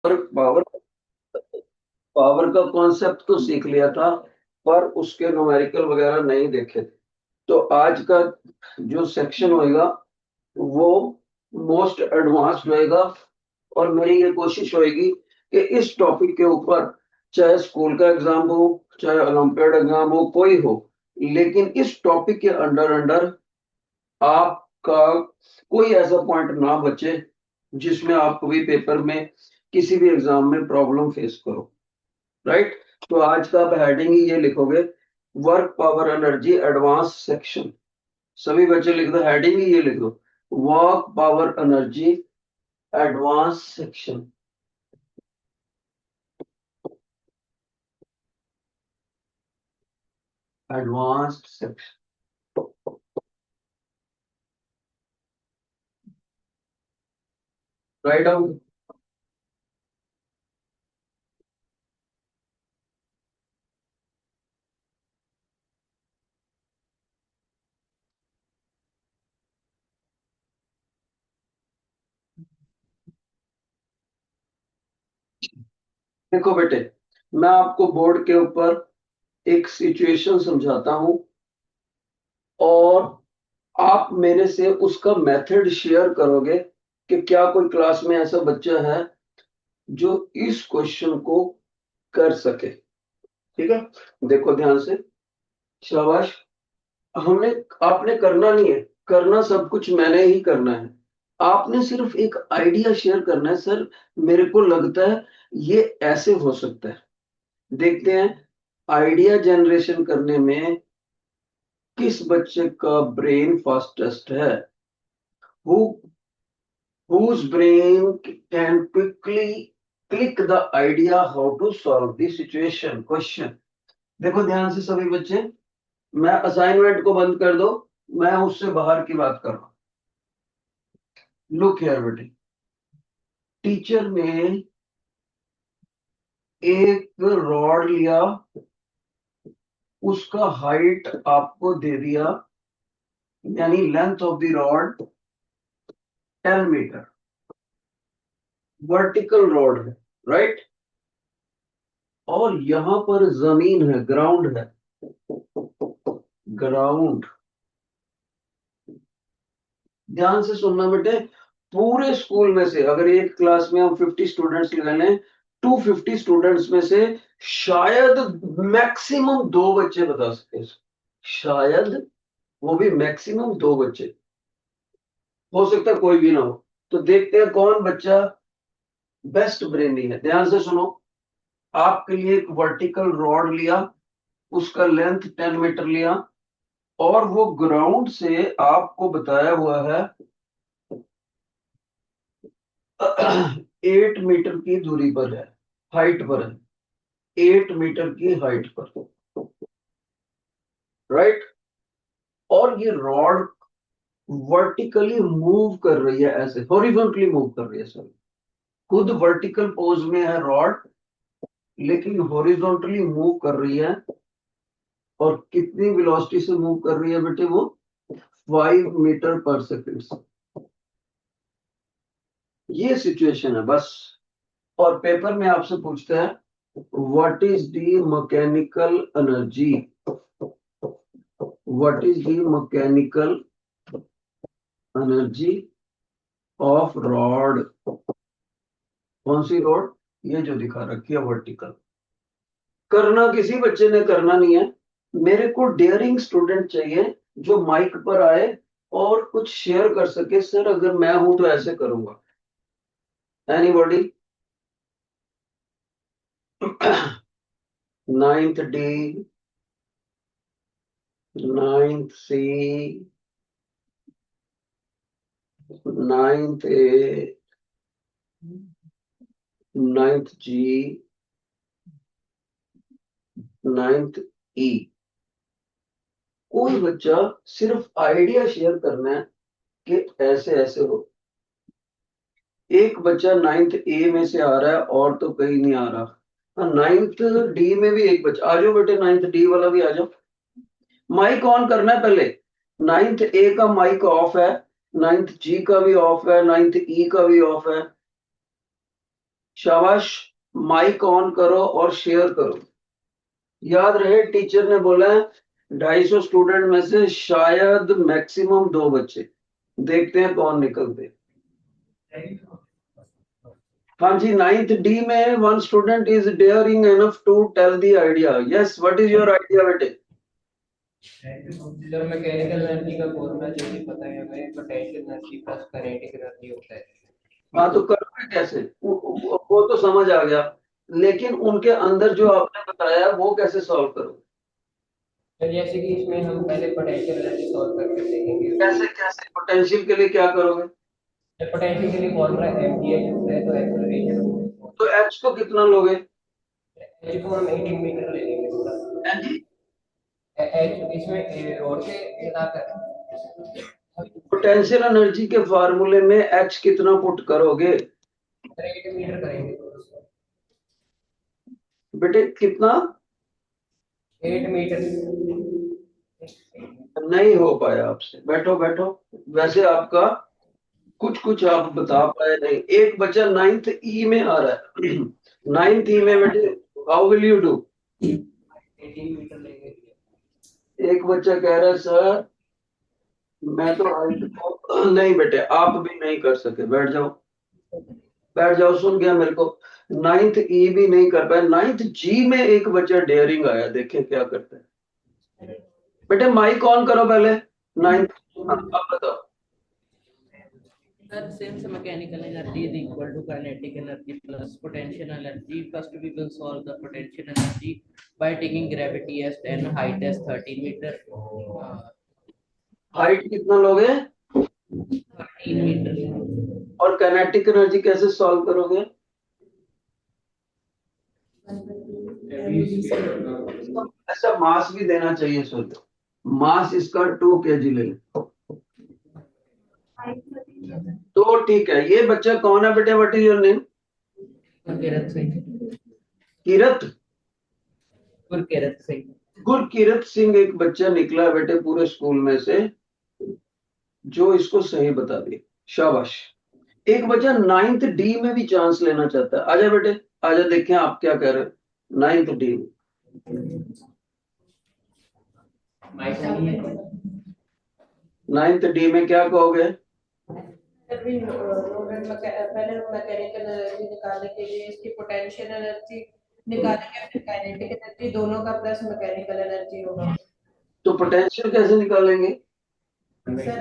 पर power power का concept तो सीख लिया था, पर उसके न्यूमेरिकल वगैरह नहीं देखे थे। तो आज का जो सेक्शन होएगा वो मोस्ट एडवांस्ड रहेगा। और मेरी ये कोशिश होएगी कि इस टॉपिक के ऊपर, चाहे स्कूल का एग्जाम हो, चाहे ओलंपियाड एग्जाम हो, कोई हो, लेकिन इस टॉपिक के अंडर अंडर आपका कोई ऐसा पॉइंट ना बचे जिसमें आप कभी पेपर में किसी भी एग्जाम में प्रॉब्लम फेस करो। राइट। तो आज का आप हेडिंग ही ये लिखोगे, work power energy advance section. सभी बच्चे लिख दो, हेडिंग ही ये लिख दो, work power energy advance section. Advanced section. Write down. देखो बेटे, मैं आपको बोर्ड के ऊपर एक सिचुएशन समझाता हूं, और आप मेरे से उसका मेथड शेयर करोगे कि क्या कोई क्लास में ऐसा बच्चा है जो इस क्वेश्चन को कर सके। ठीक है, देखो ध्यान से। शाबाश। हमने आपने करना नहीं है, करना सब कुछ मैंने ही करना है। आपने सिर्फ एक आइडिया शेयर करना है, सर मेरे को लगता है ये ऐसे हो सकता है। देखते हैं आइडिया जनरेशन करने में किस बच्चे का ब्रेन फास्टेस्ट है। Who whose brain can quickly click the idea how to solve the situation question। देखो ध्यान से सभी बच्चे, मैं असाइनमेंट को बंद कर दो, मैं उससे बाहर की बात कर रहा हूं। लुक हियर बेटे, टीचर ने एक रॉड लिया, उसका हाइट आपको दे दिया, यानी length of the rod 10 metre, vertical rod है। राइट। और यहां पर जमीन है, ग्राउंड है, ग्राउंड। ध्यान से सुनना बेटे, पूरे स्कूल में से अगर एक क्लास में हम 50 स्टूडेंट्स ले लें, 250 स्टूडेंट्स में से शायद मैक्सिमम दो बच्चे बता सकते हैं। शायद, वो भी मैक्सिमम दो बच्चे, हो सकता है कोई भी ना हो। तो देखते हैं कौन बच्चा बेस्ट ब्रेनी है। ध्यान से सुनो, आपके लिए एक वर्टिकल रॉड लिया, उसका लेंथ 10 मीटर लिया, और वो ग्राउंड से आपको बताया हुआ है 8 मीटर की दूरी पर है, हाइट पर है, 8 मीटर की हाइट पर। राइट। और ये रॉड वर्टिकली मूव कर रही है, ऐसे हॉरिजॉन्टली मूव कर रही है सर। खुद वर्टिकल पोज में है रॉड, लेकिन हॉरिजॉन्टली मूव कर रही है। और कितनी वेलोसिटी से मूव कर रही है बेटे वो? 5 मीटर पर सेकेंड से। ये सिचुएशन है बस। और पेपर में आपसे पूछता है, what is the mechanical energy, what is the mechanical energy of rod. कौन सी रॉड? ये जो दिखा रखी है वर्टिकल। करना किसी बच्चे ने करना नहीं है, मेरे को डेयरिंग स्टूडेंट चाहिए जो माइक पर आए और कुछ शेयर कर सके, सर अगर मैं हूं तो ऐसे करूंगा। Anybody? Ninth D, ninth C, ninth A, ninth G, ninth E. कोई बच्चा सिर्फ आइडिया शेयर करना है कि ऐसे ऐसे हो। एक बच्चा नाइन्थ ए में से आ रहा है और तो कहीं नहीं आ रहा। हाँ, नाइन्थ डी में भी एक बच्चा, आ जाओ बेटे, नाइन्थ डी वाला भी आ जाओ। माइक ऑन करना है पहले। नाइन्थ ए का माइक ऑफ है, नाइन्थ जी का भी ऑफ है, नाइन्थ ई का भी ऑफ है। शाबाश, माइक ऑन करो और शेयर करो। याद रहे टीचर ने बोला है 250 स्टूडेंट में से शायद मैक्सिमम 2 बच्चे, देखते हैं कौन निकलते। हाँ जी, 9th डी में 1 student is daring enough to tell the idea. Yes, what is your idea बेटे? जब मैकेनिकल एनर्जी का फॉर्मूला जो भी पता है हमें, potential energy plus kinetic energy होता है। हाँ तो करोगे कैसे? वो तो समझ आ गया, लेकिन उनके अंदर जो आपने बताया वो कैसे सॉल्व करोगे? तो जैसे कि इसमें हम पहले पोटेंशियल एनर्जी सॉल्व करके देखेंगे। कैसे कैसे पोटेंशियल के लिए क्या करोगे? पोटेंशियल के लिए फॉर्मूला mgh होता है, तो एक्सेलरेशन। तो एच को कितना लोगे? एच को हम 18 मीटर ले लेंगे पूरा। हाँ जी, एच इसमें रोड के मिलाकर पोटेंशियल एनर्जी के फार्मूले में एच कितना पुट करोगे? 8 मीटर करेंगे। बेटे कितना? 8 मीटर। नहीं हो पाया आपसे, बैठो बैठो। वैसे आपका कुछ कुछ आप बता पाए नहीं। एक बच्चा 9th ई में आ रहा है 9th ई में बेटे, how will you do? 18 metre लेंगे। एक बच्चा कह रहा है सर मैं तो नहीं बेटे, आप भी नहीं कर सके, बैठ जाओ बैठ जाओ, सुन गया मेरे को। 9th ई भी नहीं कर पाया, 9th जी में एक बच्चा डेयरिंग आया, देखें क्या करता है। बेटे माइक ऑन करो पहले। 9th, अब बताओ। Sir, since mechanical energy is equal to kinetic energy plus potential energy, first we will solve the potential energy by taking gravity as 10, height as 13 meter. Height कितना लोगे? 13 मीटर। और kinetic energy कैसे solve करोगे? ऐसा मास भी देना चाहिए, सोचो मास इसका 2 kg ले लो तो ठीक है। ये बच्चा कौन है बेटे? What is your name? Gurkirat Singh. Kirat? Gurkirat Singh. Gurkirat Singh एक बच्चा निकला है बेटे पूरे स्कूल में से जो इसको सही बता दे, शाबाश। एक बच्चा 9th डी में भी चांस लेना चाहता है। आजा बेटे आजा, देखें आप क्या कह रहे हो। 9th डी में 9th डी में क्या कहोगे? पहले मैकेनिकल एनर्जी निकालने के लिए इसकी पोटेंशियल एनर्जी निकालेंगे, फिर काइनेटिक एनर्जी, दोनों का प्लस मैकेनिकल एनर्जी होगा। तो पोटेंशियल कैसे निकालेंगे? सर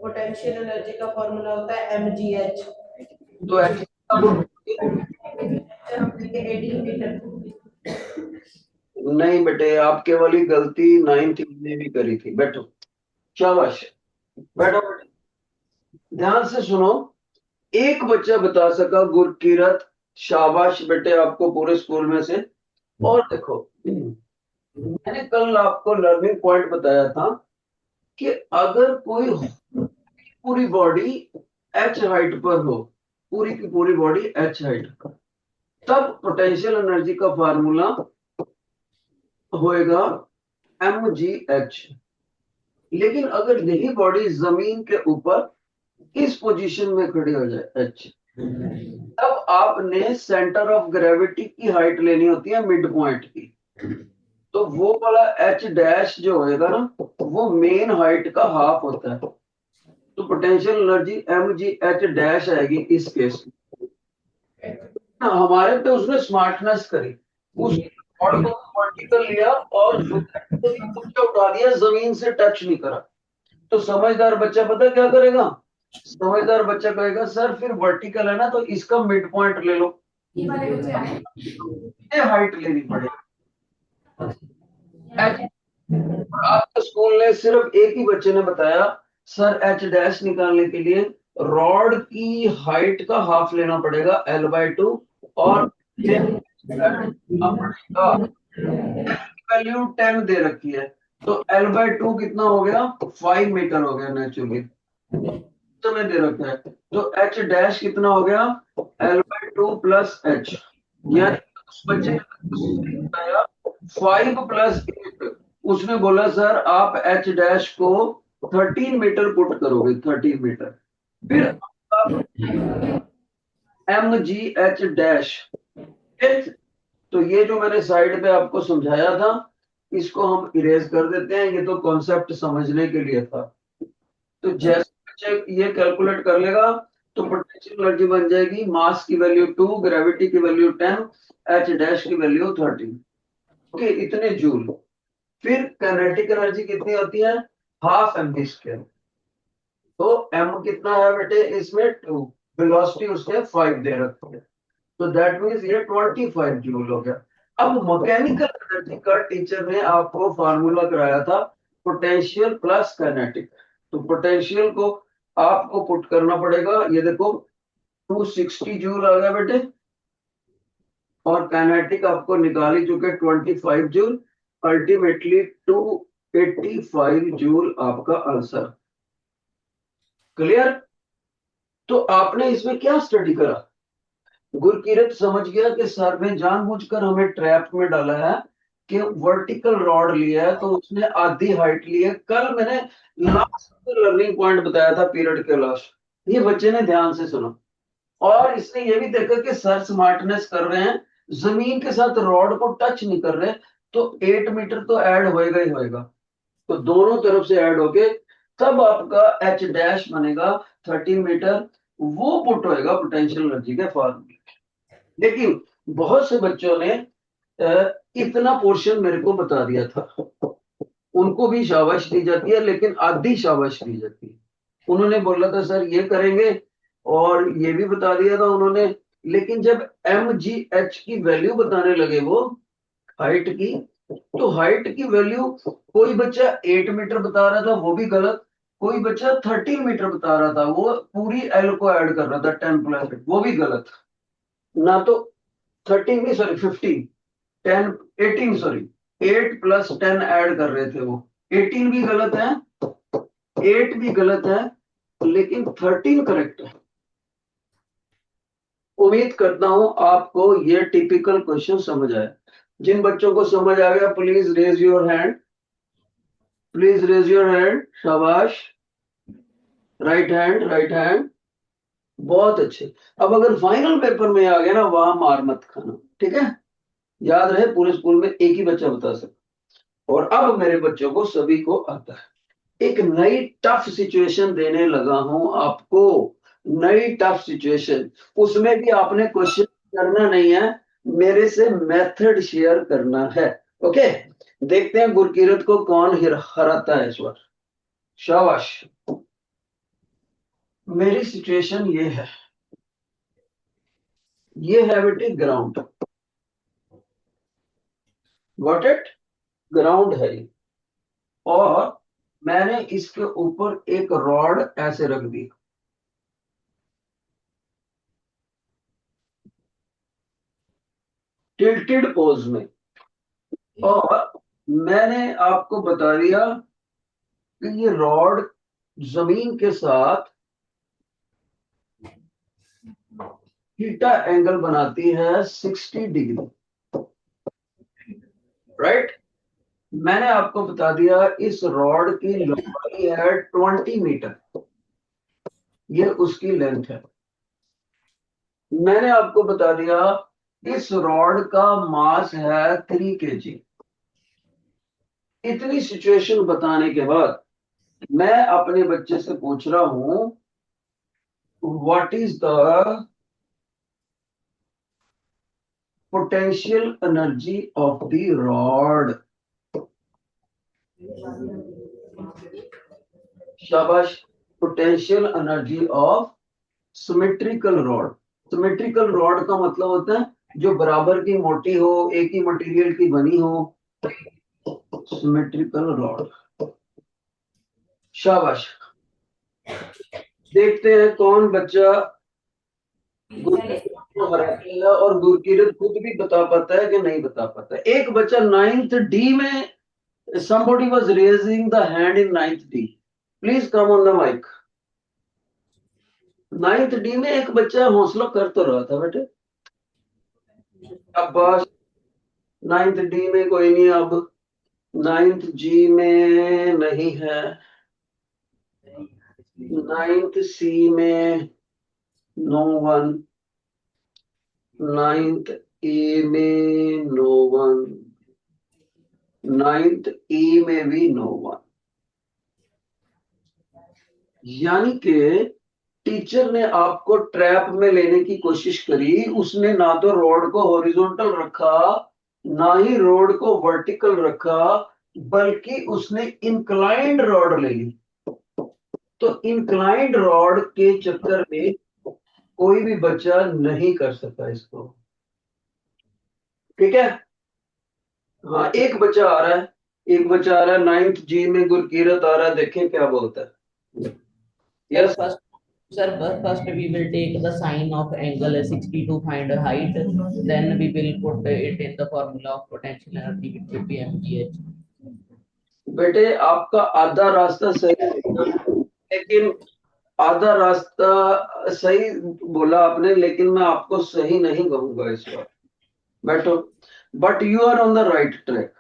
पोटेंशियल एनर्जी का फॉर्मूला होता है mgh। तो हम लेंगे 18 मीटर। नहीं बेटे, आपके वाली गलती 9th में भी करी थी। बैठो, शाबाश, बैठो बेटे, ध्यान से सुनो। एक बच्चा बता सका गुरकीरत, शाबाश बेटे आपको पूरे स्कूल में से। और देखो मैंने कल आपको लर्निंग पॉइंट बताया था कि अगर कोई पूरी बॉडी एच हाइट पर हो, पूरी की पूरी बॉडी एच हाइट पर, तब पोटेंशियल एनर्जी का फार्मूला होएगा mgh। लेकिन अगर यही बॉडी जमीन के ऊपर इस पोजीशन में खड़ी हो जाए h, तब आपने सेंटर ऑफ ग्रेविटी की हाइट लेनी होती है मिड पॉइंट की। तो वो वाला एच डैश जो होएगा ना, वो मेन हाइट का हाफ होता है। तो पोटेंशियल एनर्जी mgh डैश आएगी इस केस में। हमारे पे उसने स्मार्टनेस करी, उस रॉड को वर्टिकल लिया और उठा दिया, जमीन से टच नहीं करा। तो समझदार बच्चा पता क्या करेगा? समझदार बच्चा कहेगा सर फिर वर्टिकल है ना, तो इसका मिड पॉइंट ले लो, ये हाइट लेनी पड़ेगी। आपके स्कूल ने सिर्फ एक ही बच्चे ने बताया सर एच डैश निकालने के लिए रॉड की हाइट का हाफ लेना पड़ेगा L/2 और वैल्यू 10 दे रखी है, तो L/2 कितना हो गया? 5 मीटर हो गया नेचुरली, तो में दे रखा है। तो एच डैश कितना हो गया? L/2 प्लस एच, यानी उस बच्चे ने बताया 5 प्लस 8। उसने बोला सर आप एच डैश को 13 मीटर पुट करोगे, 13 मीटर। फिर mgh डैश। तो ये जो मैंने साइड पे आपको समझाया था, इसको हम इरेज कर देते हैं, ये तो कॉन्सेप्ट समझने के लिए था। तो जैसे बच्चे ये कैलकुलेट कर लेगा तो पोटेंशियल एनर्जी बन जाएगी, मास की वैल्यू 2, ग्रेविटी की वैल्यू 10, एच डैश की वैल्यू 13। ओके, इतने जूल। फिर काइनेटिक एनर्जी कितनी होती है, हाफ एम वी स्क्वायर। तो एम कितना है बेटे इसमें 2, वेलोसिटी उसने 5 दे रखी है, तो दैट मींस ये 25 जूल हो गया। अब मैकेनिकल एनर्जी का टीचर ने आपको फार्मूला कराया था, पोटेंशियल प्लस काइनेटिक। तो पोटेंशियल को आपको पुट करना पड़ेगा, ये देखो 260 जूल आ गया बेटे, और काइनेटिक आपको निकाल ही चुके 25 जूल, अल्टीमेटली 285 जूल आपका आंसर। क्लियर? तो आपने इसमें क्या स्टडी करा, गुरकीरत समझ गया कि सर ने जानबूझकर हमें ट्रैप में डाला है कि वर्टिकल रॉड लिया है तो उसने आधी हाइट ली है। कल मैंने लास्ट लर्निंग पॉइंट बताया था पीरियड के लास्ट, ये बच्चे ने ध्यान से सुना, और इसने ये भी देखा कि सर स्मार्टनेस कर रहे हैं, जमीन के साथ रॉड को टच नहीं कर रहे, तो 8 मीटर तो ऐड होएगा ही होएगा। तो दोनों तरफ से ऐड होके तब आपका एच डैश बनेगा 13 मीटर, वो पुट होएगा पोटेंशियल एनर्जी के फॉर्मूले। लेकिन बहुत से बच्चों ने इतना पोर्शन मेरे को बता दिया था, उनको भी शाबाश दी जाती है, लेकिन आधी शाबाश दी जाती है। उन्होंने बोला था सर ये करेंगे, और ये भी बता दिया था उन्होंने, लेकिन जब एम जी एच की वैल्यू बताने लगे वो हाइट की, तो हाइट की वैल्यू कोई बच्चा 8 मीटर बता रहा था, वो भी गलत। कोई बच्चा 13 मीटर बता रहा था, वो पूरी एल को ऐड कर रहा था 10 प्लस 8, वो भी गलत। ना तो 13 नहीं, सॉरी 15, 10, 18 सॉरी, 8 प्लस 10 ऐड कर रहे थे वो, 18 भी गलत है, 8 भी गलत है, लेकिन 13 करेक्ट है। उम्मीद करता हूं आपको ये टिपिकल क्वेश्चन समझ आया। जिन बच्चों को समझ आ गया please raise your hand, please raise your hand, शाबाश, राइट हैंड, राइट हैंड, बहुत अच्छे। अब अगर फाइनल पेपर में आ गया ना, वहां मार मत खाना, ठीक है? याद रहे पूरे स्कूल में एक ही बच्चा बता सकता। और अब मेरे बच्चों को सभी को आता है, एक नई टफ सिचुएशन देने लगा हूं आपको, नई टफ सिचुएशन। उसमें भी आपने क्वेश्चन करना नहीं है, मेरे से मेथड शेयर करना है। ओके, देखते हैं गुरकीरत को कौन हराता है इस बार। शाबाश। मेरी सिचुएशन ये है, ये है बेटे ग्राउंड, गॉट इट, ग्राउंड है ये, और मैंने इसके ऊपर एक रॉड ऐसे रख दी, टिल्टेड पोज में, और मैंने आपको बता दिया कि ये रॉड जमीन के साथ थीटा एंगल बनाती है 60 डिग्री, राइट? मैंने आपको बता दिया इस रॉड की लंबाई है 20 मीटर, ये उसकी लेंथ है। मैंने आपको बता दिया इस रॉड का मास है 3 kg। इतनी सिचुएशन बताने के बाद मैं अपने बच्चे से पूछ रहा हूं, what is the potential energy of the rod? शाबाश, potential energy of symmetrical rod. Symmetrical rod का मतलब होता है जो बराबर की मोटी हो, एक ही मटेरियल की बनी हो, सिमेट्रिकल रॉड। शाबाश। देखते हैं कौन बच्चा गुरकीरत को हराता है, और गुरकीरत खुद भी बता पाता है कि नहीं बता पाता है। एक बच्चा 9th डी में, somebody was raising the hand in 9th D, please come on the mic। 9th D में एक बच्चा हौसला कर तो रहा था बेटे, अब 9th डी में कोई नहीं, अब 9th जी में नहीं है, 9th सी में नो वन, नाइन्थ ए में नो वन, नाइन्थ ई में भी नो वन। यानी कि टीचर ने आपको ट्रैप में लेने की कोशिश करी। उसने ना तो रॉड को हॉरिजॉन्टल रखा, ना ही रॉड को वर्टिकल रखा, बल्कि उसने इंक्लाइंड रॉड ले ली। तो इंक्लाइंड रॉड के चक्कर में कोई भी बच्चा नहीं कर सकता इसको। ठीक है। हाँ, एक बच्चा आ रहा है, एक बच्चा आ रहा है, नाइन्थ जी में गुरकीरत आ रहा है, देखें क्या बोलता है। Yes First, sir, first we will take the sine of angle 60 to find height. Then we will put it in the formula of potential energy, which will be mgh. बेटे, आपका आधा रास्ता सही है, लेकिन आधा रास्ता सही बोला आपने, लेकिन मैं आपको सही नहीं कहूंगा इस बार। बैठो। But you are on the right track.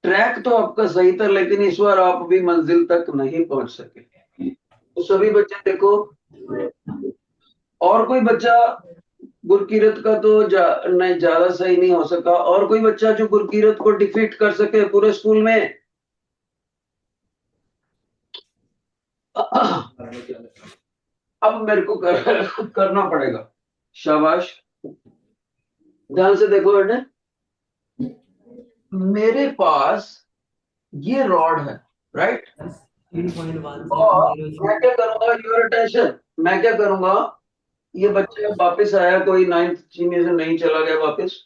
Track तो आपका सही था, लेकिन इस बार आप भी मंजिल तक नहीं पहुंच सके। तो सभी बच्चे देखो, और कोई बच्चा गुरकीरत का तो नहीं, ज्यादा सही नहीं हो सका। और कोई बच्चा जो गुरकीरत को डिफीट कर सके पूरे स्कूल में? अब मेरे को करना पड़ेगा। शाबाश, ध्यान से देखो बेटे। मेरे पास ये रॉड है, राइट? और मैं क्या करूंगा, योर अटेंशन, मैं क्या करूंगा, ये बच्चा वापस आया, कोई नाइन्थ चीनी से नहीं चला गया वापस,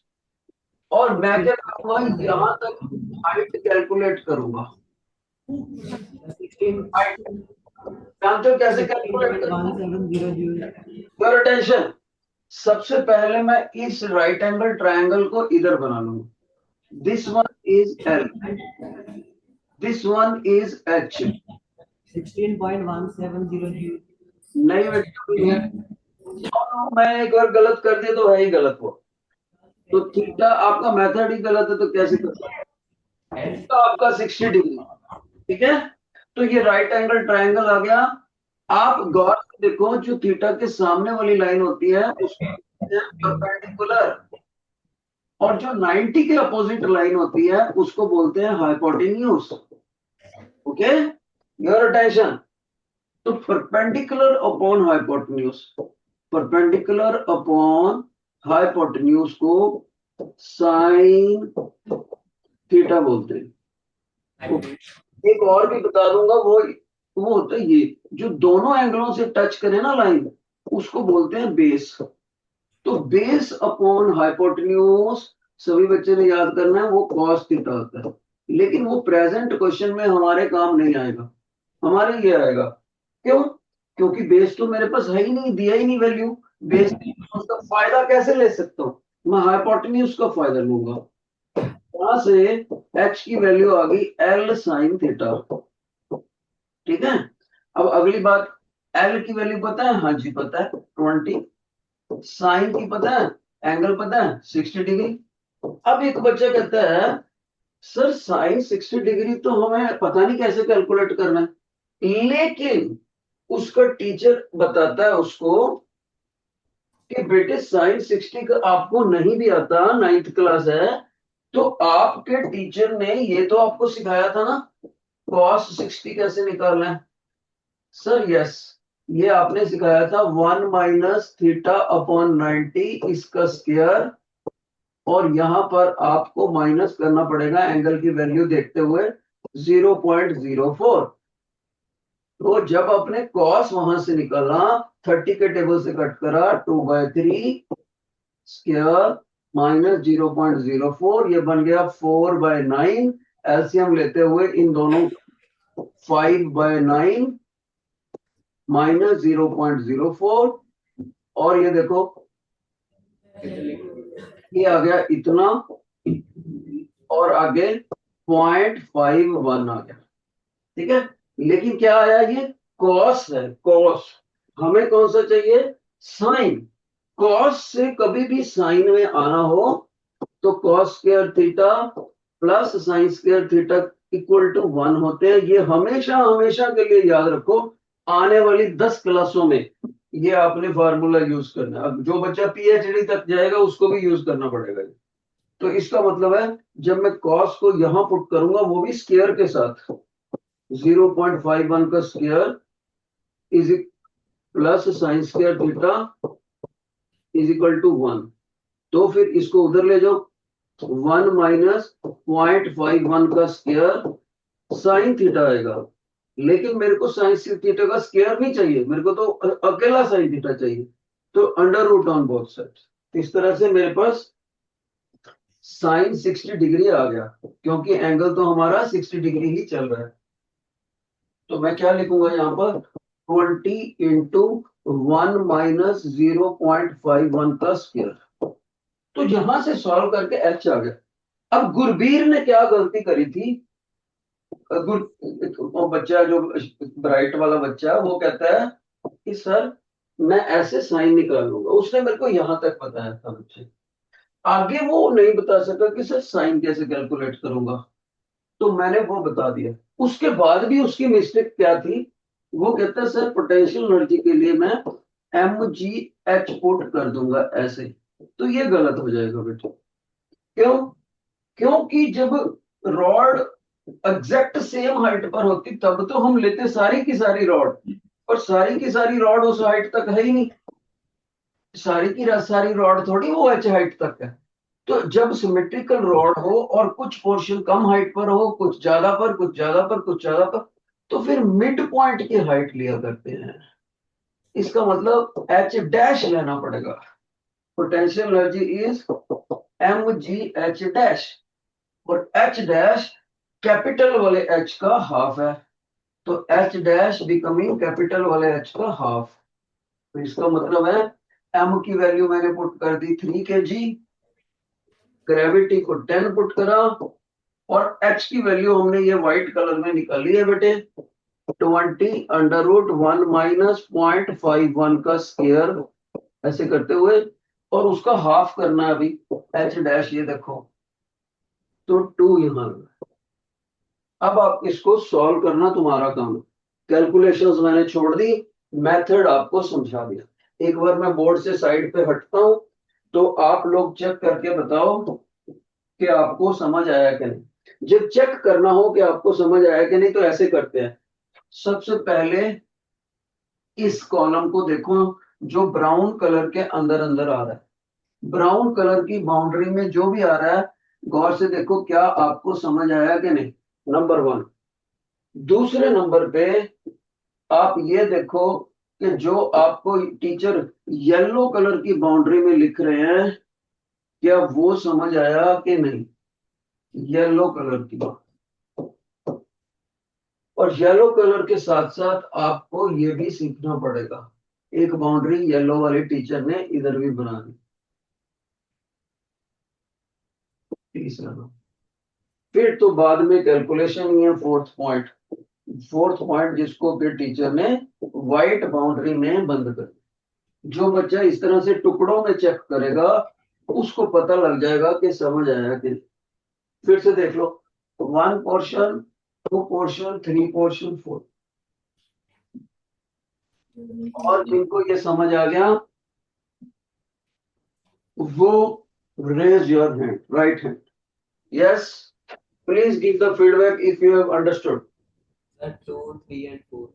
और मैं क्या करूंगा, यहां तक हाइट कैलकुलेट करूंगा। जानते हो कैसे कैलकुलेट करूंगा? योर अटेंशन, सबसे पहले मैं इस राइट एंगल ट्रायंगल को इधर बना लूंगा। This one is L, this one is H. 16.1700 नहीं बेटा, मैं एक बार गलत कर दिया तो है ही गलत वो। तो थीटा आपका मेथड ही गलत है, तो कैसे कर सकते हैं? तो आपका 60 डिग्री, ठीक है। तो ये राइट एंगल ट्रायंगल आ गया। आप गौर से देखो, जो थीटा के सामने वाली लाइन होती है उसको परपेंडिकुलर, और जो 90 के अपोजिट लाइन होती है उसको बोलते हैं हाइपोटेन्यूज। Okay, your attention. तो perpendicular upon hypotenuse, perpendicular upon hypotenuse को साइन थीटा बोलते हैं। एक और भी बता दूंगा, वो होता है ये, जो दोनों एंगलों से टच करे ना लाइन, उसको बोलते हैं बेस। तो बेस अपॉन हाइपोटेन्यूज सभी बच्चे ने याद करना है, वो कॉस थीटा होता है। लेकिन वो प्रेजेंट क्वेश्चन में हमारे काम नहीं आएगा, हमारे ये आएगा। क्यों? क्योंकि बेस तो मेरे पास है ही नहीं, दिया ही नहीं वैल्यू। बेस उसका फायदा कैसे ले सकता हूँ? मैं हाइपोटेन्यूज का फायदा लूंगा। यहां से एच की वैल्यू आ गई एल साइन थीटा। ठीक है। अब अगली बात, एल की वैल्यू पता है? हाँ जी पता है, 20। साइन की पता है? एंगल पता है, 60 डिग्री। अब एक बच्चा कहता है सर साइन 60 डिग्री तो हमें पता नहीं कैसे कैलकुलेट करना है, लेकिन उसका टीचर बताता है उसको कि बेटे साइन 60 का आपको नहीं भी आता, 9th क्लास है, तो आपके टीचर ने ये तो आपको सिखाया था ना, cos 60 कैसे निकालना है। सर यस, ये आपने सिखाया था 1 माइनस थीटा अपॉन 90 इसका स्क्वायर, और यहां पर आपको माइनस करना पड़ेगा एंगल की वैल्यू देखते हुए 0.04। तो जब अपने कॉस वहां से निकाला, 30 के टेबल से कट करा, 2/3 स्क्वायर माइनस 0.04, ये बन गया 4/9। एलसीएम लेते हुए इन दोनों 5/9 माइनस 0.04, और ये देखो ये आ गया इतना, और आगे 0.51 आ गया। ठीक है। लेकिन क्या आया, ये कॉस है, कॉस। हमें कौन सा चाहिए? साइन। कॉस से कभी भी साइन में आना हो तो cos square theta plus sine square theta equal to 1 होते हैं। ये हमेशा हमेशा के लिए याद रखो, आने वाली 10 क्लासों में ये आपने फार्मूला यूज करना है। अब जो बच्चा पीएचडी तक जाएगा उसको भी यूज करना पड़ेगा। तो इसका मतलब है जब मैं कॉस को यहां पुट करूंगा वो भी स्क्वायर के साथ, 0.51 का square is plus sine square theta is equal to 1। तो फिर इसको उधर ले जाओ, 1 माइनस 0.51 का स्क्वायर साइन थीटा आएगा। लेकिन मेरे को साइन थीटा का स्क्वायर नहीं चाहिए, मेरे को तो अकेला साइन थीटा चाहिए। तो under root on both sides. इस तरह से मेरे पास साइन 60 डिग्री आ गया, क्योंकि एंगल तो हमारा 60 डिग्री ही चल रहा है। तो मैं क्या लिखूंगा यहाँ पर, 20 इंटू 1 माइनस 0.51 का स्क्वायर। तो यहां से सॉल्व करके एच आ गया। अब गुरबीर ने क्या गलती करी थी, वो बच्चा जो ब्राइट वाला बच्चा, वो कहता है कि सर मैं ऐसे साइन निकाल लूंगा। उसने मेरे को यहां तक बताया था बच्चे, आगे वो नहीं बता सका कि सर साइन कैसे कैलकुलेट करूंगा। तो मैंने वो बता दिया। उसके बाद भी उसकी मिस्टेक क्या थी, वो कहता है सर पोटेंशियल एनर्जी के लिए मैं mgh पुट कर दूंगा ऐसे। तो ये गलत हो जाएगा बेटा। क्यों? क्योंकि जब रॉड एग्जैक्ट सेम हाइट पर होती तब तो हम लेते सारी की सारी रॉड, और सारी की सारी रॉड उस हाइट तक है ही नहीं। सारी की सारी रॉड थोड़ी वो एच हाइट तक है। तो जब सिमेट्रिकल रॉड हो और कुछ पोर्शन कम हाइट पर हो, कुछ ज्यादा पर, कुछ ज्यादा पर, कुछ ज्यादा पर, तो फिर मिड पॉइंट की हाइट लिया करते हैं। इसका मतलब एच डैश लेना पड़ेगा। Potential energy is mgh dash, और एच डैश कैपिटल वाले एच का हाफ है। तो एच डैश बिकमिंग कैपिटल वाले एच का हाफ। तो इसका मतलब है m की वैल्यू मैंने पुट कर दी 3 kg, ग्रेविटी को 10 पुट करा, और h की वैल्यू हमने ये व्हाइट कलर में निकाली है बेटे, 20 अंडर रूट 1 माइनस 0.51 का स्क्वायर, ऐसे करते हुए, और उसका हाफ करना है अभी h डैश, ये देखो तो 2 यहां। अब आप इसको सॉल्व करना तुम्हारा काम है। कैलकुलेशंस मैंने छोड़ दी, मेथड आपको समझा दिया। एक बार मैं बोर्ड से साइड पे हटता हूं, तो आप लोग चेक करके बताओ कि आपको समझ आया कि नहीं। जब चेक करना हो कि आपको समझ आया कि नहीं, तो ऐसे करते हैं। सबसे पहले इस कॉलम को देखो जो ब्राउन कलर के अंदर अंदर आ रहा है। ब्राउन कलर की बाउंड्री में जो भी आ रहा है, गौर से देखो क्या आपको समझ आया कि नहीं, नंबर 1। दूसरे नंबर पे आप ये देखो कि जो आपको टीचर येलो कलर की बाउंड्री में लिख रहे हैं, क्या वो समझ आया कि नहीं, येलो कलर की बात। और येलो कलर के साथ साथ आपको ये भी सीखना पड़ेगा, एक बाउंड्री येलो वाले टीचर ने इधर भी बना दी। तीसरा, फिर तो बाद में कैलकुलेशन ही है। फोर्थ पॉइंट जिसको फिर टीचर ने व्हाइट बाउंड्री में बंद कर, जो बच्चा इस तरह से टुकड़ों में चेक करेगा उसको पता लग जाएगा कि समझ आया कि। फिर से देख लो, 1 पोर्शन, 2 पोर्शन, 3 पोर्शन, 4। और जिनको ये समझ आ गया वो raise your hand, right hand. Yes, please give the feedback if you have understood. 2, 3 and 4.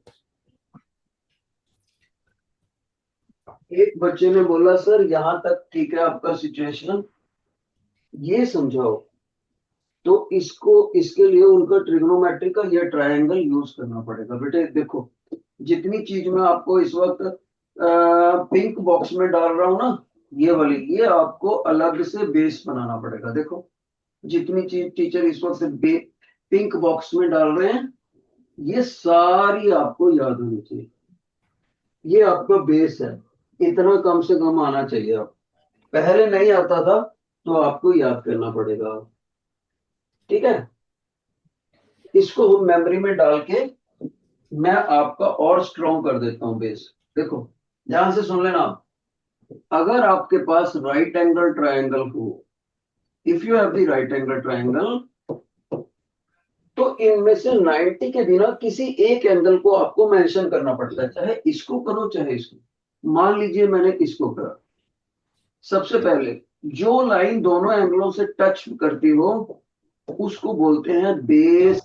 एक बच्चे ने बोला सर यहां तक ठीक है आपका सिचुएशन, ये समझाओ। तो इसको, इसके लिए उनका ट्रिग्नोमेट्री का ये ट्रायंगल यूज करना पड़ेगा। बेटे देखो, जितनी चीज मैं आपको इस वक्त पिंक बॉक्स में डाल रहा हूं ना, ये वाली, ये आपको अलग से बेस बनाना पड़ेगा। देखो जितनी चीज टीचर इस वक्त पिंक बॉक्स में डाल रहे हैं, ये सारी आपको याद होनी चाहिए। ये आपका बेस है, इतना कम से कम आना चाहिए। आप पहले नहीं आता था तो आपको याद करना पड़ेगा, ठीक है। इसको हम मेमोरी में डाल के मैं आपका और स्ट्रॉन्ग कर देता हूं बेस। देखो ध्यान से सुन लेना आप। अगर आपके पास राइट एंगल ट्रायंगल हो, if you have the right angle triangle, तो इनमें से 90 के बिना किसी एक एंगल को आपको मेंशन करना पड़ता है, चाहे इसको करो चाहे इसको। मान लीजिए मैंने इसको करा, सबसे पहले जो लाइन दोनों एंगलों से टच करती हो उसको बोलते हैं बेस,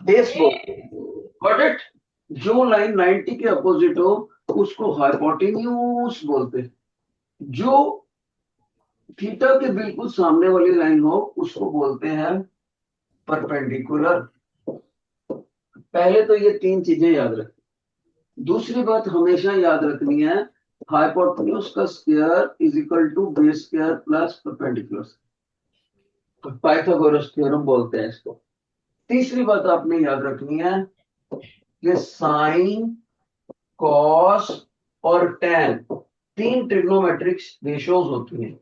बेस बोलते हैं। Got it? जो लाइन 90 के अपोजिट हो उसको हाइपोटेन्यूज बोलते हैं। जो थीटा के बिल्कुल सामने वाली लाइन हो उसको बोलते हैं परपेंडिकुलर। पहले तो ये तीन चीजें याद रखें। दूसरी बात हमेशा याद रखनी है, हाइपोटेन्यूज का square is equal to base square plus perpendicular. Pythagoras theorem बोलते हैं इसको। तीसरी बात आपने याद रखनी है कि साइन, कॉस और टैन तीन ट्रिग्नोमेट्रिक रेशियोज होती हैं।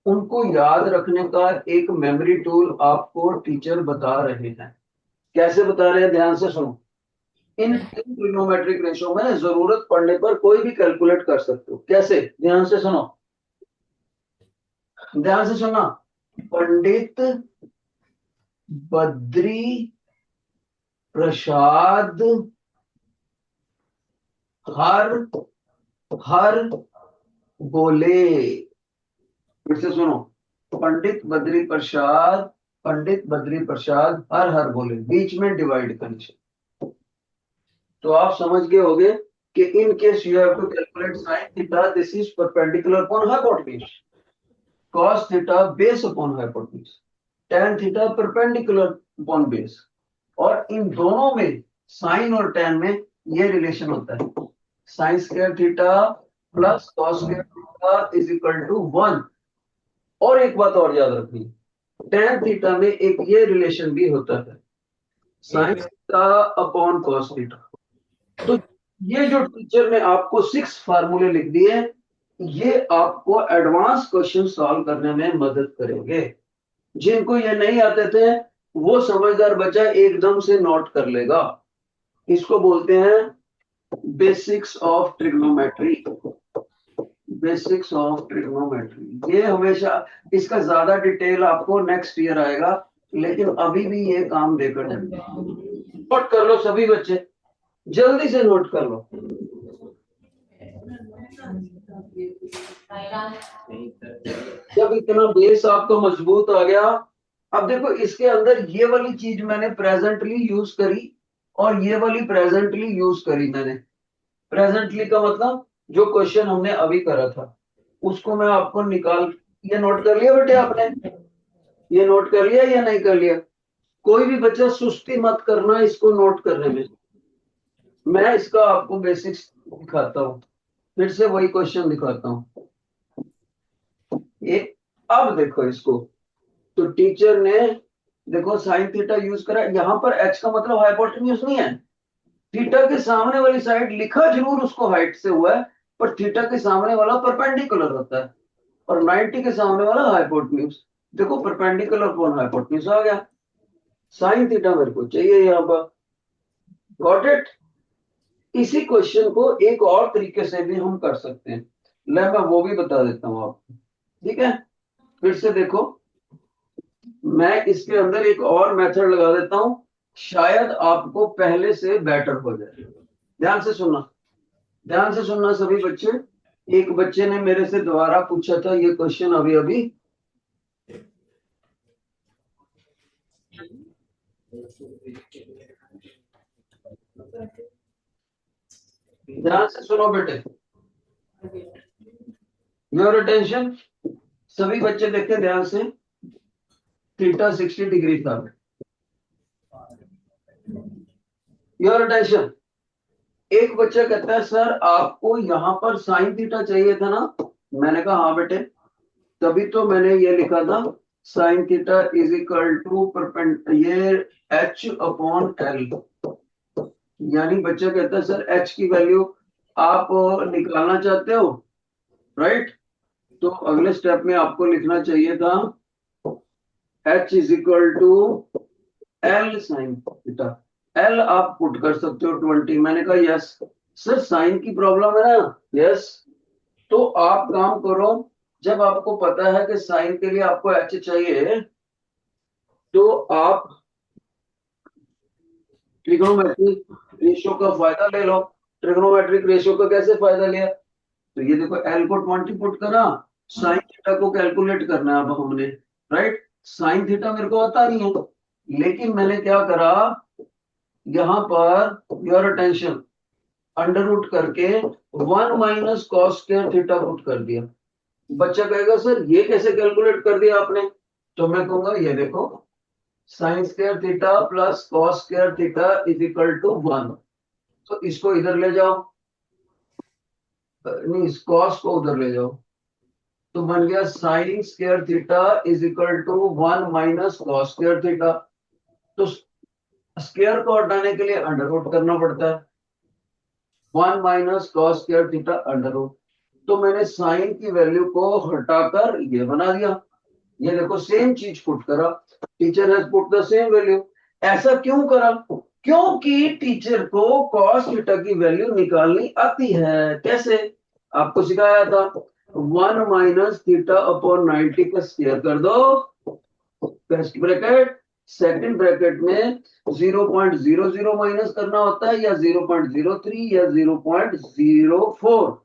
उनको याद रखने का एक मेमोरी टूल आपको टीचर बता रहे हैं। कैसे बता रहे हैं, ध्यान से सुनो। इन तीन ट्रिग्नोमेट्रिक रेशियो में जरूरत पड़ने पर कोई भी कैलकुलेट कर सकते हो। कैसे, ध्यान से सुनो, ध्यान से सुनना। पंडित बद्री प्रसाद हर हर बोले। फिर से सुनो, पंडित बद्री प्रसाद हर हर बोले, बीच में डिवाइड कंडीशन। तो आप समझ गए होंगे कि in case you have to calculate sine theta, this is perpendicular upon hypotenuse, cos theta base upon hypotenuse, tan theta perpendicular upon base. और इन दोनों में, साइन और tan में ये रिलेशन होता है, sine square theta plus cos square theta is equal to 1। और एक बात और याद रखनी, tan थीटा में एक ये रिलेशन भी होता है, sine theta upon cos theta. तो ये जो टीचर ने आपको 6 फार्मूले लिख दिए, ये आपको एडवांस क्वेश्चन सॉल्व करने में मदद करेंगे। जिनको ये नहीं आते थे वो समझदार बच्चा एकदम से नोट कर लेगा। इसको बोलते हैं basics of trigonometry, basics of trigonometry. ये हमेशा, इसका ज्यादा डिटेल आपको नेक्स्ट ईयर आएगा, लेकिन अभी भी ये काम देकर नोट कर लो सभी बच्चे, जल्दी से नोट कर लो। जब इतना बेस आपका मजबूत आ गया, अब देखो इसके अंदर ये वाली चीज मैंने प्रेजेंटली यूज करी और ये वाली प्रेजेंटली यूज करी मैंने। प्रेजेंटली का मतलब जो क्वेश्चन हमने अभी करा था उसको मैं आपको निकाल, ये नोट कर लिया बेटे आपने, ये नोट कर लिया या नहीं कर लिया? कोई भी बच्चा सुस्ती मत करना इसको नोट करने में। मैं इसका आपको बेसिक्स दिखाता हूँ, फिर से वही क्वेश्चन दिखाता हूँ। ये अब देखो इसको, तो टीचर ने देखो साइन थीटा यूज करा, यहां पर एच का मतलब हाइपोटेन्यूज नहीं है। थीटा के सामने वाली साइड लिखा जरूर उसको हाइट से हुआ है, पर थीटा के सामने वाला परपेंडिकुलर होता है और 90 के सामने वाला हाइपोटेन्यूज। देखो परपेंडिकुलर अपॉन हाइपोटेन्यूज आ गया, साइन थीटा मेरे को चाहिए यहां पर। Got it? इसी क्वेश्चन को एक और तरीके से भी हम कर सकते हैं, मैं वो भी बता देता हूं आपको, ठीक है? फिर से देखो, मैं इसके अंदर एक और मेथड लगा देता हूं, शायद आपको पहले से बेटर हो जाए। ध्यान से सुनना, ध्यान से सुनना सभी बच्चे। एक बच्चे ने मेरे से दोबारा पूछा था ये क्वेश्चन अभी अभी, ध्यान से सुनो बेटे, योर अटेंशन। सभी बच्चे देखें ध्यान से, थीटा 60 डिग्री था। Your attention. एक बच्चा कहता है सर आपको यहाँ पर साइन थीटा चाहिए था ना? मैंने कहा हाँ बेटे, तभी तो मैंने ये लिखा था sine theta is equal to ये एच अपॉन एल। यानी बच्चा कहता है सर एच की वैल्यू आप निकालना चाहते हो, राइट? तो अगले स्टेप में आपको लिखना चाहिए था H is equal to L sine theta. L आप पुट कर सकते हो 20। मैंने कहा यस सर, साइन की प्रॉब्लम है ना? यस। तो आप काम करो, जब आपको पता है कि साइन के लिए आपको एच चाहिए, तो आप ट्रिग्नोमेट्री रेशियो का फायदा ले लो। ट्रिग्नोमेट्रिक रेशियो का कैसे फायदा लिया? तो ये देखो एल को 20 पुट करा, साइन थीटा को कैलकुलेट करना है अब हमने, राइट? साइन थीटा मेरे को आता नहीं है, लेकिन मैंने क्या करा, यहां per your attention, under root करके 1 minus cos square theta put कर दिया। बच्चा कहेगा सर ये कैसे कैलकुलेट कर दिया आपने? तो मैं कहूंगा ये देखो, sine square theta plus cos square theta is equal to 1। तो इसको इधर ले जाओ, नहीं इस कॉस को उधर ले जाओ, तो बन गया sine square theta is equal to 1 minus cos square theta. तो स्क्वायर को हटाने के लिए अंडर रूट करना पड़ता है, 1 minus cos square theta under root. तो मैंने साइन की वैल्यू को हटाकर ये बना दिया। ये देखो सेम चीज पुट करा, teacher has put the same value. ऐसा क्यों करा? क्योंकि टीचर को कॉस थीटा की वैल्यू निकालनी आती है। कैसे? आपको सिखाया था, 1 माइनस थीटा अपॉन 90 का स्क्वायर कर दो, फर्स्ट ब्रैकेट, सेकंड ब्रैकेट में 0.00 माइनस करना होता है, या 0.03 या 0.04,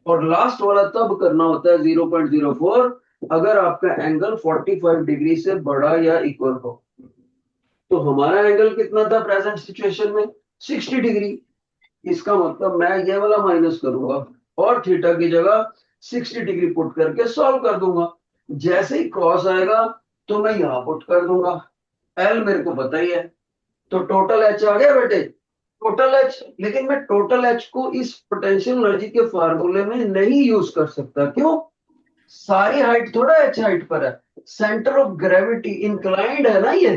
और लास्ट वाला तब करना होता है 0.04 अगर आपका एंगल 45 डिग्री से बड़ा या इक्वल हो। तो हमारा एंगल कितना था प्रेजेंट सिचुएशन में? 60 डिग्री। इसका मतलब मैं ये वाला माइनस करूंगा और थीटा की जगह 60 डिग्री पुट करके सॉल्व कर दूंगा। जैसे ही क्रॉस आएगा तो मैं यहां पुट कर दूंगा, एल मेरे को पता ही है, तो टोटल एच आ गया बेटे, टोटल एच। लेकिन मैं टोटल एच को इस पोटेंशियल एनर्जी के फार्मूले में नहीं यूज कर सकता। क्यों? सारी हाइट थोड़ा एच हाइट पर है, सेंटर ऑफ ग्रेविटी इंक्लाइंड है ना ये,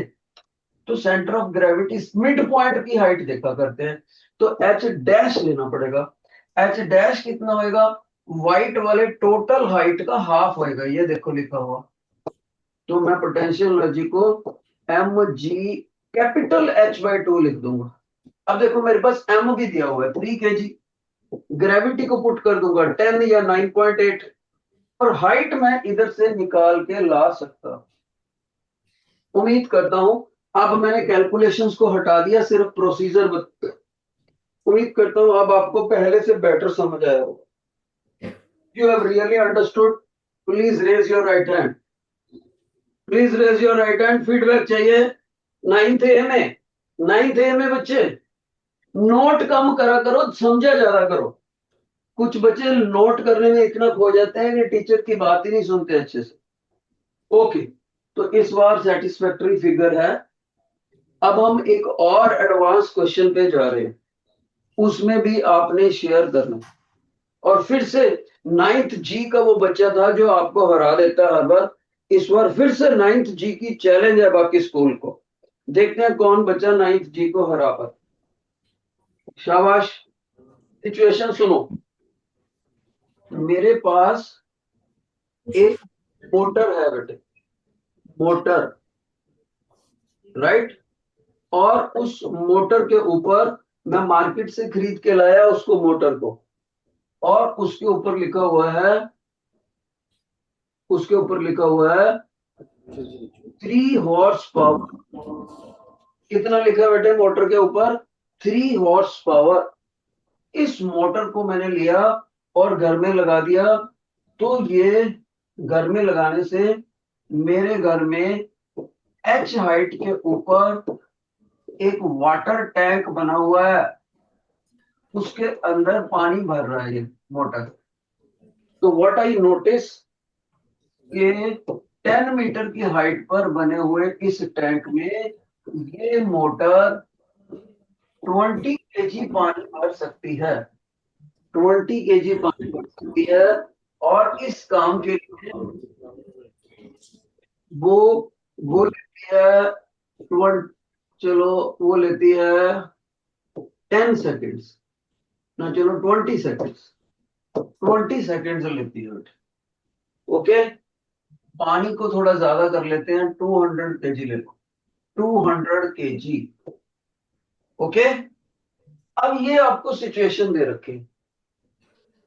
तो centre of gravity mid point की हाइट देखा करते हैं, तो एच डैश लेना पड़ेगा। एच डैश कितना होएगा? व्हाइट वाले टोटल हाइट का हाफ होएगा, ये देखो लिखा हुआ। तो मैं पोटेंशियल एनर्जी को M G capital H by 2 लिख दूंगा। अब देखो मेरे पास एम भी दिया हुआ है 3 kg, ग्रेविटी को पुट कर दूंगा 10 या 9.8, और हाइट मैं इधर से निकाल के ला सकता। उम्मीद करता हूं अब मैंने कैलकुलेशंस को हटा दिया, सिर्फ प्रोसीजर उम्मीद करता हूं अब आपको पहले से बेटर समझ आया होगा। You have really understood? Please raise your right hand, please raise your right hand. Feedback चाहिए। 9th ए में, 9th ए में बच्चे नोट कम करा करो, समझा ज्यादा करो। कुछ बच्चे नोट करने में इतना खो जाते हैं कि टीचर की बात ही नहीं सुनते अच्छे से। ओके, तो इस बार सेटिस्फैक्टरी फिगर है। अब हम एक और एडवांस क्वेश्चन पे जा रहे हैं, उसमें भी आपने शेयर करना। और फिर से 9th जी का वो बच्चा था जो आपको हरा देता हर बार, इस बार फिर से 9th जी की चैलेंज है बाकी स्कूल को। देखते हैं कौन बच्चा 9th जी को हरा पाता। शाबाश। सिचुएशन सुनो, मेरे पास एक मोटर है बेटे, मोटर, राइट? और उस मोटर के ऊपर मैं मार्केट से खरीद के लाया उसको, मोटर को, और उसके ऊपर लिखा हुआ है, उसके ऊपर लिखा हुआ है 3 हॉर्स पावर। कितना लिखा है बेटे मोटर के ऊपर? 3 हॉर्स पावर। इस मोटर को मैंने लिया और घर में लगा दिया, तो ये घर में लगाने से मेरे घर में एच हाइट के ऊपर एक वाटर टैंक बना हुआ है, उसके अंदर पानी भर रहा है ये मोटर। तो व्हाट आई नोटिस कि 10 मीटर की हाइट पर बने हुए इस टैंक में ये मोटर 20 kg पानी भर सकती है, 20 kg पानी भर सकती है। और इस काम के लिए वो लेती है चलो वो लेती है 10 सेकेंड्स ना, चलो 20 सेकेंड्स, 20 सेकेंड्स लेती है। ओके, पानी को थोड़ा ज्यादा कर लेते हैं, 200 kg ले लो, 200 kg। ओके, अब ये आपको सिचुएशन दे रखी।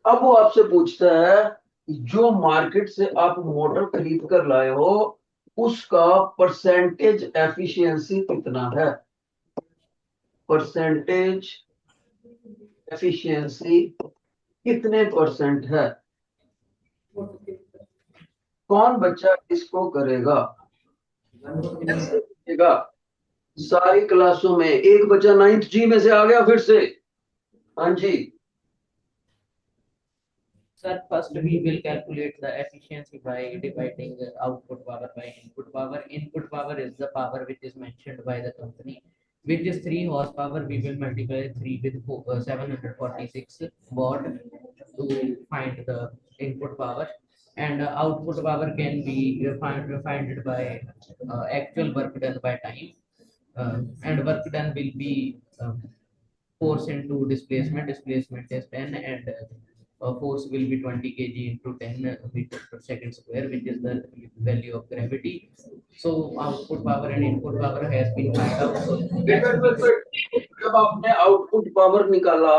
अब वो आपसे पूछता है जो मार्केट से आप मोटर खरीद कर लाए हो उसका परसेंटेज एफिशिएंसी कितना है, परसेंटेज एफिशिएंसी कितने परसेंट है? कौन बच्चा इसको करेगा? कैसे करेगा? सारी क्लासों में एक बच्चा 9th जी में से आ गया फिर से। हाँ जी, Sir, first we will calculate the efficiency by dividing output power by input power. Input power is the power which is mentioned by the company, which is 3 horsepower. We will multiply 3 with 746 watt to find the input power. And output power can be defined by actual work done by time. And work done will be force into displacement is 10, and force will be 20 kg into 10 meters per second square, which is the value of gravity. So output power and input power has been found out. So wait. जब आपने output power निकाला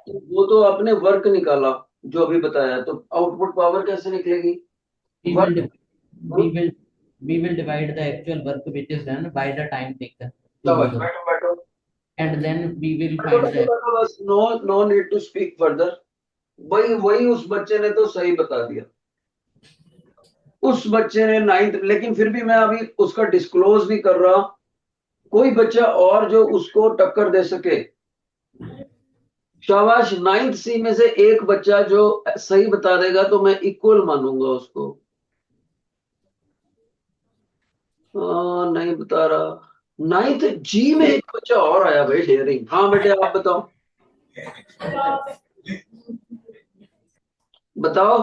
तो वो तो आपने work निकाला जो अभी बताया, तो आउटपुट पावर कैसे निकलेगी? we will div- we will we will divide the actual work which is done by the time taken to do शाबाश, the, बैठो बैठो and then we will बैठो find बैठो the बैठो, बस no no need to speak further. वही वही उस बच्चे ने तो सही बता दिया। उस बच्चे ने 9th, लेकिन फिर भी मैं अभी उसका डिस्क्लोज नहीं कर रहा। कोई बच्चा और जो उसको टक्कर दे सके, शाबाश। 9th सी में से एक बच्चा जो सही बता देगा तो मैं इक्वल मानूंगा उसको। नहीं बता रहा। 9th जी में एक बच्चा और आया भाई, शेयरिंग। हाँ बेटे आप बताओ बताओ।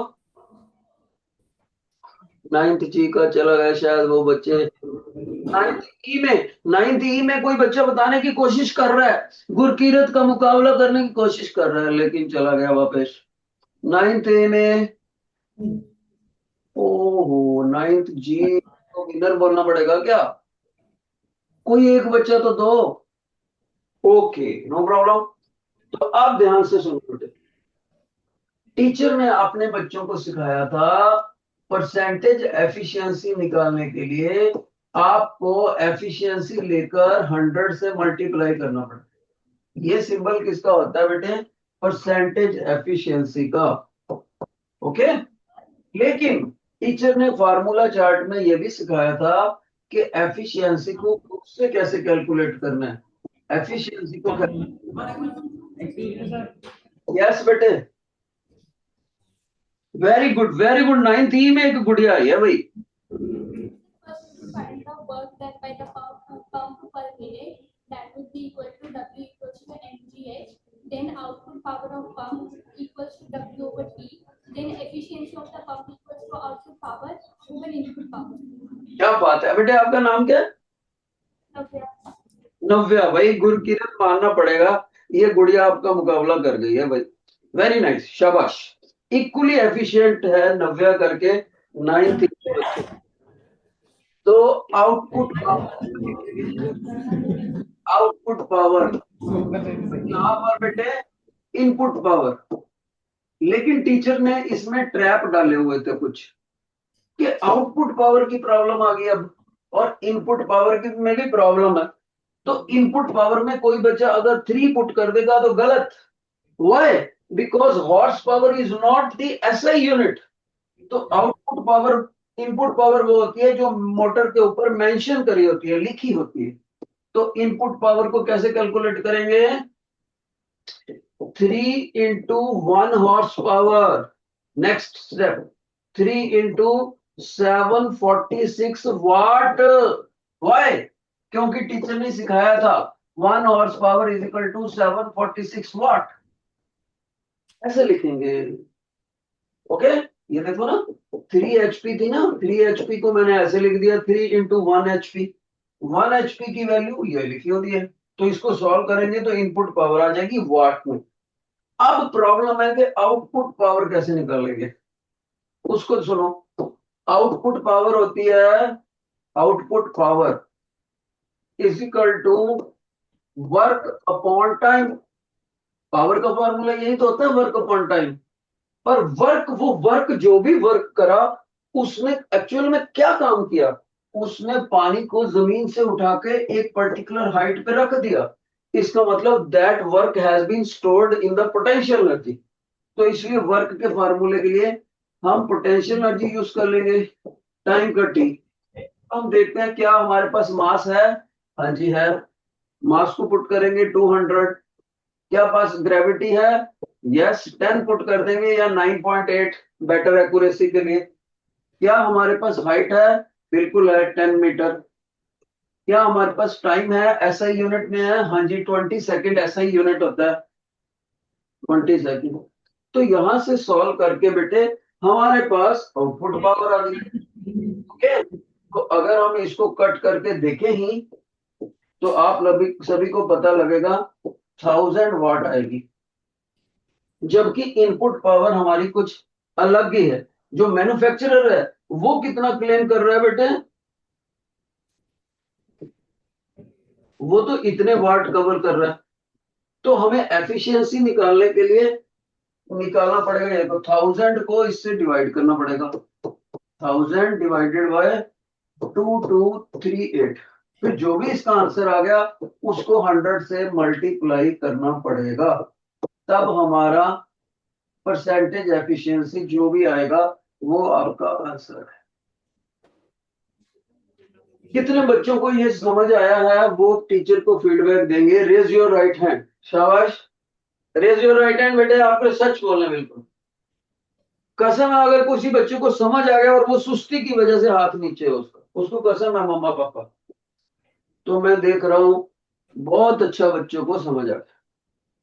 9th जी का चला गया शायद वो बच्चे। 9th ई में कोई बच्चा बताने की कोशिश कर रहा है, गुरकीरत का मुकाबला करने की कोशिश कर रहा है, लेकिन चला गया वापस। 9th ए में, ओहो 9th जी तो विनर बोलना पड़ेगा क्या? कोई एक बच्चा तो दो। Okay no problem. तो आप ध्यान से सुनो बेटे, टीचर ने अपने बच्चों को सिखाया था परसेंटेज एफिशिएंसी निकालने के लिए आपको एफिशिएंसी लेकर 100 से मल्टीप्लाई करना पड़ता है। ये सिंबल किसका होता है बेटे? परसेंटेज एफिशिएंसी का। ओके, लेकिन टीचर ने फार्मूला चार्ट में ये भी सिखाया था कि एफिशिएंसी को उससे कैसे कैलकुलेट करना है। एफिशिएंसी को यस बेटे, very good very good. 9th E में एक गुड़िया आई है भाई। Find the work done by the pump per minute, that would be equal to W equals to mgh. Then output power of pump equals to W over T. Then efficiency of the pump equals to output power over input power. क्या बात है बेटे, आपका नाम क्या है? Okay. नव्या। भाई गुरकिरत मानना पड़ेगा, ये गुड़िया आपका मुकाबला कर गई है भाई। वेरी नाइस, शाबाश। इक्वली एफिशिएंट है नव्या करके 9th बच्चे। तो आउटपुट पावर यहाँ पर बेटे इनपुट पावर। लेकिन टीचर ने इसमें ट्रैप डाले हुए थे कुछ, कि आउटपुट पावर की प्रॉब्लम आ गई अब, और इनपुट पावर की में भी प्रॉब्लम है। तो इनपुट पावर में कोई बच्चा अगर 3 पुट कर देगा तो गलत। Why? Because horse power is not the SI unit. तो आउटपुट पावर, इनपुट पावर वो होती है जो मोटर के ऊपर मेंशन करी होती है, लिखी होती है। तो इनपुट पावर को कैसे कैलकुलेट करेंगे? 3 into 1 horsepower. Next step, 3 into 746 watt. Why? क्योंकि टीचर ने सिखाया था 1 horsepower is equal to 746 watt। ऐसे लिखेंगे। ओके, ये देखो ना 3 HP थी ना, 3 HP को मैंने ऐसे लिख दिया 3 into 1 HP। 1 HP की वैल्यू ये लिखी होती है। तो इसको सॉल्व करेंगे तो इनपुट पावर आ जाएगी वाट में। अब प्रॉब्लम है कि आउटपुट पावर कैसे निकालेंगे, उसको सुनो। आउटपुट पावर होती है, output power is equal to work upon time. Power का फॉर्मूला यही तो होता है, वर्क अपॉन टाइम। पर वर्क, वो वर्क जो भी वर्क करा उसने एक्चुअल में क्या काम किया? उसने पानी को जमीन से उठा के एक पर्टिकुलर हाइट पे रख दिया। इसका मतलब that work has been stored in the potential energy. तो इसलिए वर्क के फार्मूले के लिए हम पोटेंशियल एनर्जी यूज कर लेंगे टाइम का टी। हम देखते हैं क्या हमारे पास मास है। हाँ जी है। मास को पुट करेंगे 200। क्या पास ग्रेविटी है? यस 10 पुट कर देंगे या 9.8 बेटर एक्यूरेसी के लिए। क्या हमारे पास हाइट है? बिल्कुल है 10 मीटर। क्या हमारे पास टाइम है? एसआई यूनिट में है। हाँ जी 20 सेकेंड एसआई यूनिट होता है 20 सेकेंड। तो यहां से सॉल्व करके बेटे हमारे पास आउटपुट पावर आ गई। ओके तो अगर हम इसको कट करके देखें ही तो आप सभी को पता लगेगा 1000 वाट आएगी। जबकि इनपुट पावर हमारी कुछ अलग ही है। जो मैन्युफैक्चरर है वो कितना क्लेम कर रहा है बेटे? वो तो इतने वाट कवर कर रहा है। तो हमें एफिशिएंसी निकालने के लिए निकालना पड़ेगा। तो 1000 को इससे डिवाइड करना पड़ेगा। 1000 डिवाइडेड बाय 2238। फिर जो भी इसका आंसर आ गया उसको 100 से मल्टीप्लाई करना पड़ेगा। तब हमारा परसेंटेज एफिशिएंसी जो भी आएगा वो आपका आंसर है। कितने बच्चों को ये समझ आया है वो टीचर को फीडबैक देंगे। Raise your right hand. शाबाश। रेज योर राइट हैंड बेटे। आपको सच बोलना बिल्कुल कसम है। अगर किसी बच्चे को समझ आ गया और वो सुस्ती की वजह से हाथ नीचे है उसको कसम है मम्मा पापा। तो मैं देख रहा हूं बहुत अच्छा बच्चों को समझ आ गया।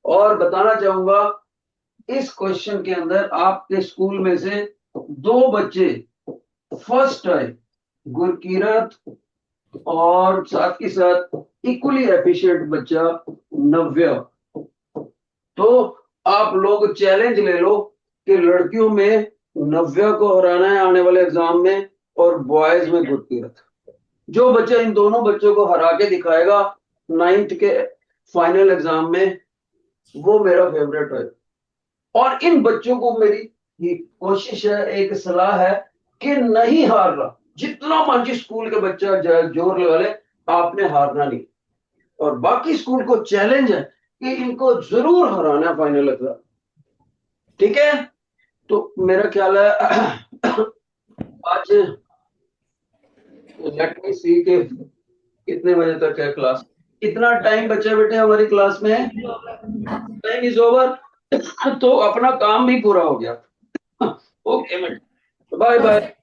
और बताना चाहूंगा इस क्वेश्चन के अंदर आपके स्कूल में से 2 बच्चे फर्स्ट आए, गुरकीरत और साथ के साथ इक्वली एफिशिएंट बच्चा नव्या। तो आप लोग चैलेंज ले लो कि लड़कियों में नव्या को हराना है आने वाले एग्जाम में और बॉयज में गुरकीरत। जो बच्चा इन दोनों बच्चों को हरा के दिखाएगा 9th के फाइनल एग्जाम में वो मेरा फेवरेट है। और इन बच्चों को मेरी कोशिश है, एक सलाह है कि नहीं हारना। जितना मर्जी स्कूल के बच्चा जोर लगा ले आपने हारना नहीं। और बाकी स्कूल को चैलेंज है कि इनको जरूर हराना है फाइनल एग्जाम। ठीक है तो मेरा ख्याल है आज लेट मी सी के कितने बजे तक है क्लास। कितना टाइम बचा बेटे हमारी क्लास में? Time is over. तो अपना काम भी पूरा हो गया। ओके बेटे बाय बाय।